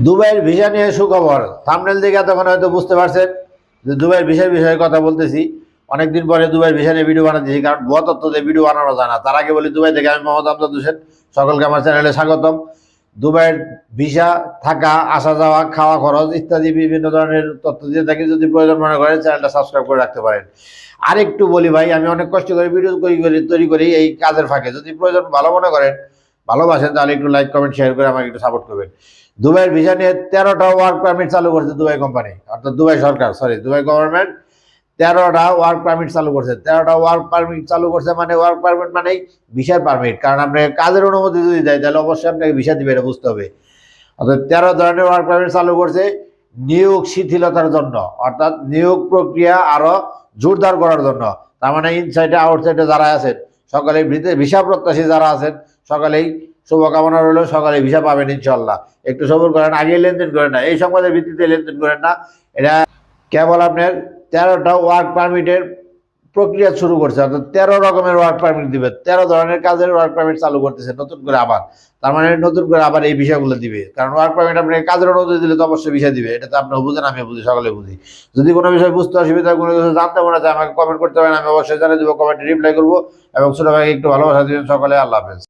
দুবাইয়ের ভিসা নিয়ে সুখবর। থাম্বনেল দেখে তখন হয়তো বুঝতে পারছেন যে দুবাইয়ের ভিসার বিষয়ে কথা বলতেছি। অনেকদিন পরে দুবাইয়ের ভিসা নিয়ে ভিডিও বানাতেছি, কারণ ভুয়া তথ্য দিয়ে ভিডিও বানানো যায় না। তার আগে বলি, দুবাই থেকে আমি মোহাম্মদ আমজাদ হোসেন, সকলকে আমার চ্যানেলে স্বাগতম। দুবাইয়ের ভিসা, থাকা, আসা যাওয়া, খাওয়া খরচ ইত্যাদি বিভিন্ন ধরনের তথ্য দিয়ে থাকি। যদি প্রয়োজন মনে করেন চ্যানেলটা সাবস্ক্রাইব করে রাখতে পারেন। আরেকটু বলি ভাই, আমি অনেক কষ্ট করে ভিডিও তৈরি করি এই কাজের ফাঁকে। যদি প্রয়োজন ভালো মনে করেন, ভালোবাসেন, তাহলে একটু লাইক কমেন্ট শেয়ার করে আমাকে একটু সাপোর্ট করবেন। দুবাইয়ের ভিসা নিয়ে 13টা ওয়ার্ক পারমিট চালু করছে দুবাই কোম্পানি, অর্থাৎ দুবাই সরকার, দুবাই গভর্নমেন্ট 13টা ওয়ার্ক পারমিট চালু করছে। 13টা ওয়ার্ক পারমিট চালু করছে মানে ওয়ার্ক পারমিট মানেই ভিসার পারমিট। কারণ আপনি কাজের অনুমতি যদি দেয় তাহলে অবশ্যই আপনাকে ভিসা দিবে, এটা বুঝতে হবে। অর্থাৎ 13 ধরনের ওয়ার্ক পারমিট চালু করছে নিয়োগ শিথিলতার জন্য, অর্থাৎ নিয়োগ প্রক্রিয়া আরো জোরদার করার জন্য। তার মানে ইনসাইডে আউটসাইডে যারা আছেন সকালে ভিসা প্রত্যাশী যারা আছেন সকালেই শুভকামনা রইল, সকালে ভিসা পাবেন ইনশাল্লাহ। একটু সবর করেন, আগে লেনদেন করেন না, এই সংবাদের ভিত্তিতে লেনদেন করেন না। এটা কেবল আপনার 13টা ওয়ার্ক পারমিটের প্রক্রিয়া শুরু করছে, অর্থাৎ 13 রকমের ওয়ার্ক পারমিট দিবে। 13 ধরনের কাজের ওয়ার্ক পারমিট চালু করতেছে নতুন করে আবার। তার মানে নতুন করে আবার এই বিষয়গুলো দিবে, কারণ ওয়ার্ক পারমিট আপনাকে কাজের অনুমতি দিলে তো অবশ্যই বিষয় দিবে। এটা তো আপনিও বুঝেন, আমিও বুঝি, সকলে বুঝি। যদি কোনো বিষয় বুঝতে অসুবিধা, কোনো কিছু জানতে মনে চায়, আমাকে কমেন্ট করতে পারেন, আমি অবশ্যই জানিয়ে দেবো, কমেন্টে রিপ্লাই করবো। এবং ছোট ভাইকে একটু ভালোবাসা দিবেন সকলে। আল্লাহ হাফেজ।